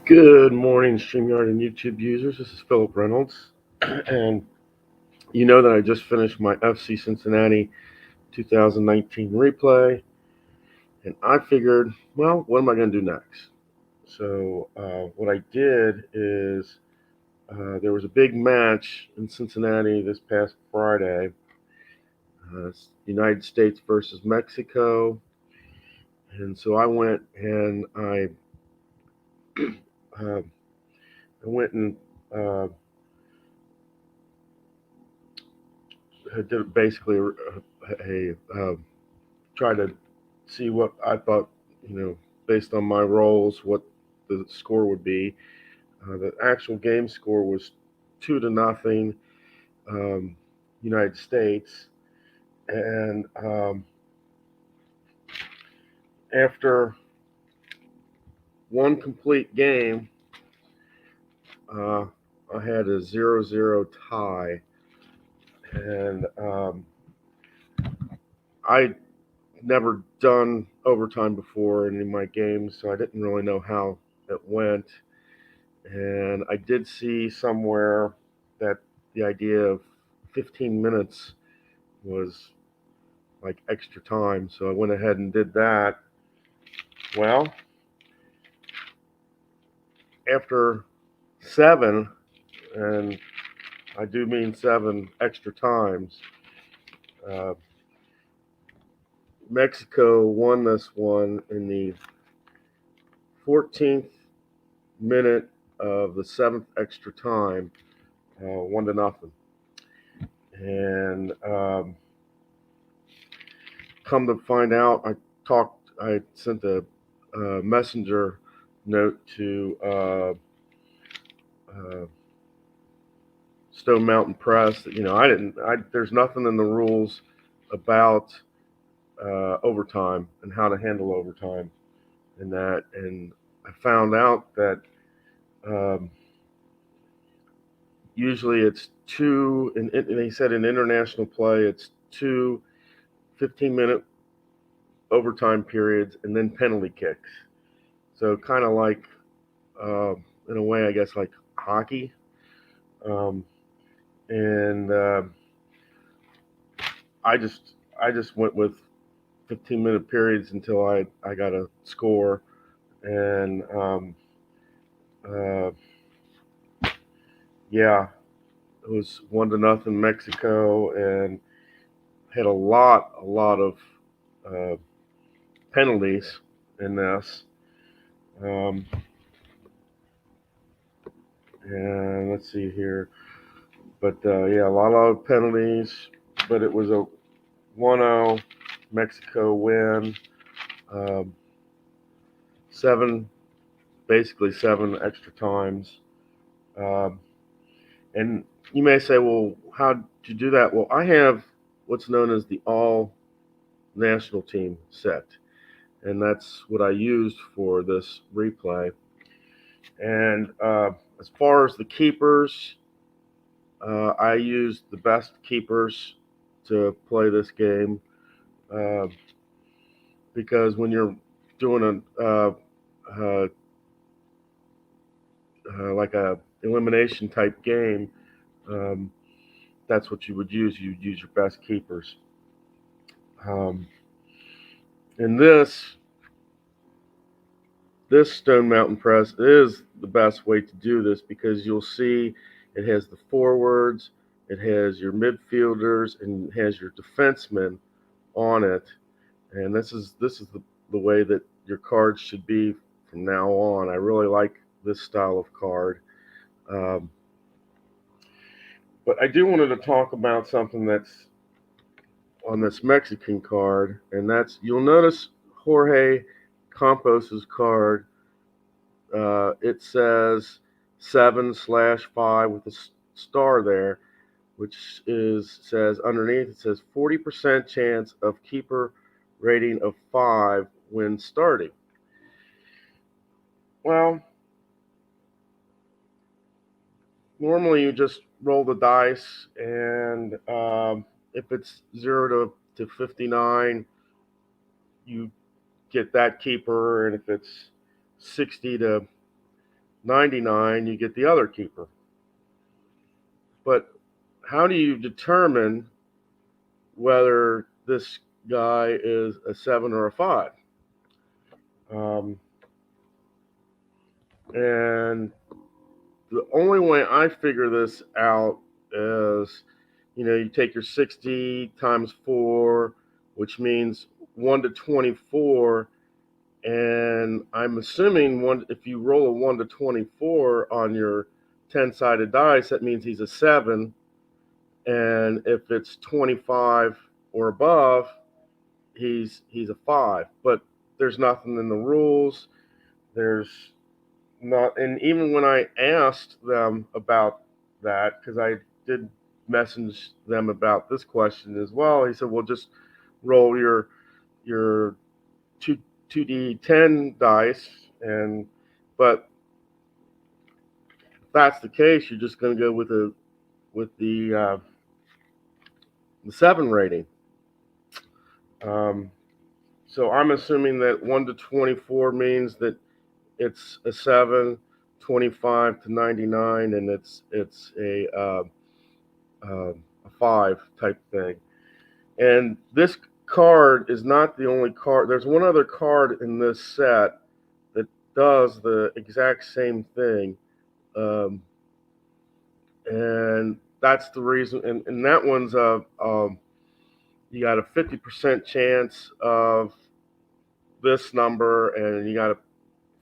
Good morning, StreamYard and YouTube users. This is Philip Reynolds. And you know that I just finished my FC Cincinnati 2019 replay. And I figured, well, what am I going to do next? So, what I did is there was a big match in Cincinnati this past Friday, United States versus Mexico. And so I went and uh, I went and did basically a try to see what I thought, based on my roles, what the score would be. The actual game score was 2-0, um, United States, and after one complete game, uh, I had a 0-0 tie, and I never done overtime before in any of my games, so I didn't really know how it went. And I did see somewhere that the idea of 15 minutes was like extra time, so I went ahead and did that. Well, after 7, and I do mean 7 extra times, uh, Mexico won this one in the 14th minute of the 7th extra time, 1-0. And come to find out, I sent a messenger note to Stone Mountain Press that, there's nothing in the rules about overtime and how to handle overtime and that. And I found out that um, usually it's two, and they said in international play, it's two 15-minute overtime periods and then penalty kicks. So kind of like, in a way, I guess, like hockey. Um, and I just went with 15-minute periods until I got a score, and uh, yeah, it was 1-0 Mexico, and had a lot of uh, penalties in this. Um, and let's see here, but yeah, a lot of penalties, but it was a 1-0 Mexico win. Um, basically 7 extra times. Um, and you may say, well, how did you do that? Well, I have what's known as the all national team set, and that's what I used for this replay. And as far as the keepers, I used the best keepers to play this game, uh, because when you're doing uh, like a elimination type game, um, that's what you would use. You'd use your best keepers. Um, and this Stone Mountain Press is the best way to do this, because you'll see it has the forwards, it has your midfielders, and it has your defensemen on it. And this is the way that your cards should be from now on. I really like this style of card. Um, but I do wanted to talk about something that's on this Mexican card, and that's, you'll notice Jorge Campos's card. It says 7/5 with a star there, which says underneath, it says 40% chance of keeper rating of 5 when starting. Well, normally you just roll the dice, and if it's 0 to 59, you get that keeper, and if it's 60 to 99, you get the other keeper. But how do you determine whether this guy is a 7 or a 5? Um, and the only way I figure this out is, you take your 60 times 4, which means 1 to 24. And I'm assuming if you roll a 1 to 24 on your 10-sided dice, that means he's a 7. And if it's 25 or above, he's a 5. But there's nothing in the rules. There's not, and even when I asked them about that, because I did message them about this question as well, he said, "Well, just roll your two D10 dice, and but if that's the case, you're just going to go with the 7 rating." So I'm assuming that 1 to 24 means that it's a 7, 25 to 99, and it's a 5 type thing. And this card is not the only card. There's one other card in this set that does the exact same thing. And that's the reason. And that one's you got a 50% chance of this number, and you got a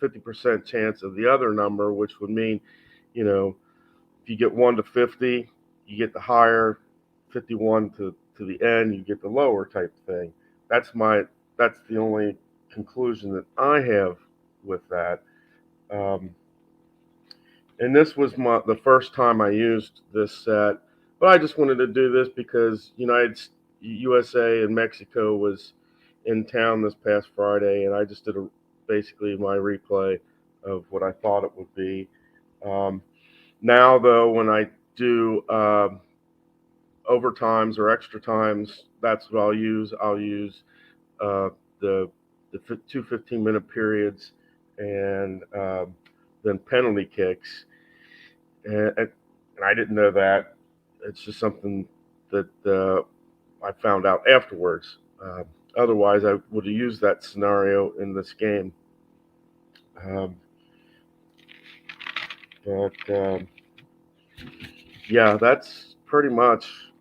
50% chance of the other number, which would mean, if you get 1 to 50, you get the higher. 51 to the end, you get the lower type thing. That's the only conclusion that I have with that. And this was the first time I used this set, but I just wanted to do this because USA and Mexico was in town this past Friday, and I just did basically my replay of what I thought it would be. Now, though, when I do overtimes or extra times, that's what I'll use. I'll use the 2 15-minute periods, and then penalty kicks. And I didn't know that. It's just something that I found out afterwards. Otherwise, I would have used that scenario in this game. But yeah, that's pretty much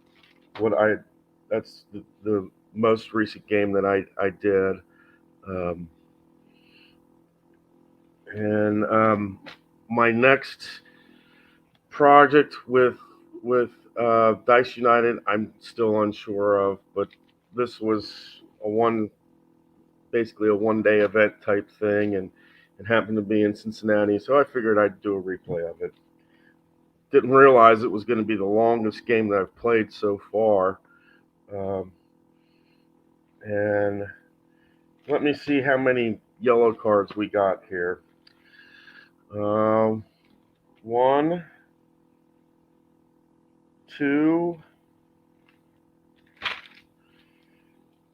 that's the most recent game that I did. And my next project with Dice United, I'm still unsure of, but this was basically a 1-day event type thing, and it happened to be in Cincinnati, so I figured I'd do a replay of it. Didn't realize it was going to be the longest game that I've played so far. And let me see how many yellow cards we got here. 1, 2,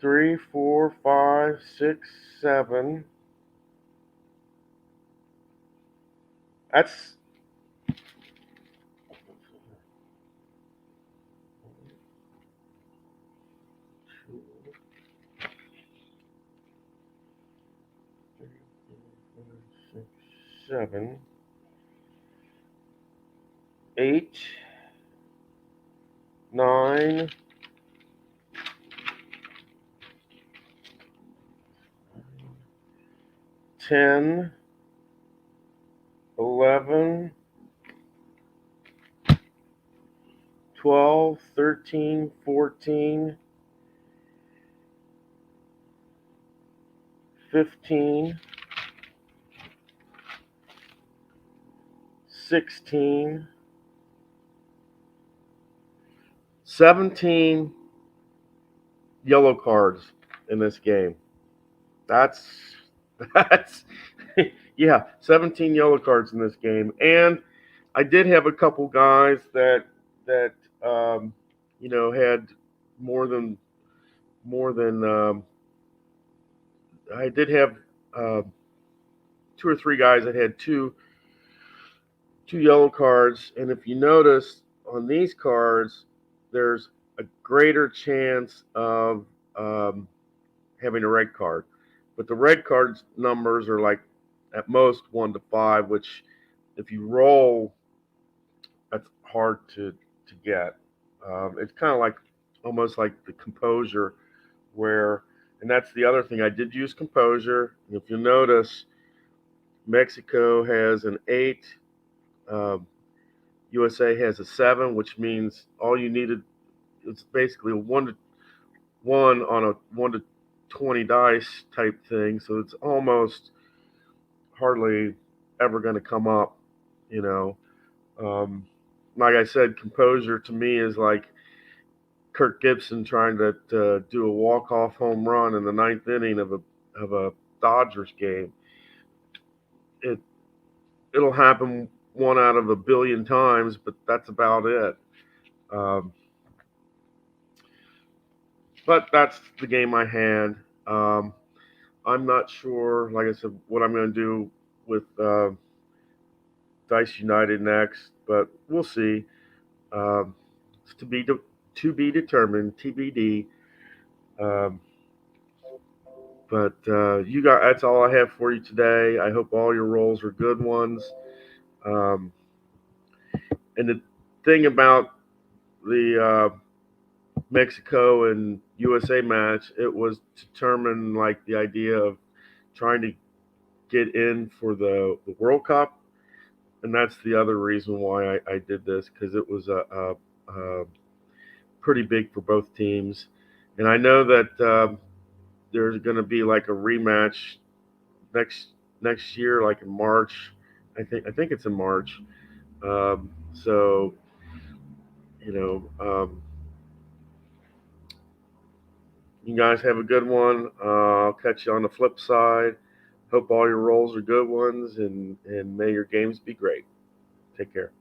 3, 4, 5, 6, 7. That's 7, 8, 9, 10, 11, 12, 13, 14, 15, 16, 17 yellow cards in this game. That's yeah, 17 yellow cards in this game. And I did have a couple guys that had more than I did have 2 or 3 guys that had 2 2 yellow cards. And if you notice on these cards, there's a greater chance of having a red card. But the red cards numbers are like at most 1 to 5, which if you roll, that's hard to get. It's kind of like almost like the composure, where, and that's the other thing. I did use composure. If you notice, Mexico has an 8, USA has a 7, which means all you needed, it's basically a 1 on a 1 to 20 dice type thing. So it's almost hardly ever going to come up, you know. Like I said, composure to me is like Kirk Gibson trying to do a walk-off home run in the ninth inning of a Dodgers game. It'll happen 1 out of 1 billion times, but that's about it. Um, but that's the game I had. I'm not sure, like I said, what I'm going to do with Dice United next, but we'll see. It's to be determined, TBD. Um, but you got that's all I have for you today. I hope all your rolls are good ones. Um, and the thing about the Mexico and USA match, it was determined like the idea of trying to get in for the World Cup, and that's the other reason why I did this, because it was a pretty big for both teams, and I know that there's going to be like a rematch next next year, like in March. I think it's in March. So you know, you guys have a good one. I'll catch you on the flip side. Hope all your rolls are good ones, and may your games be great. Take care.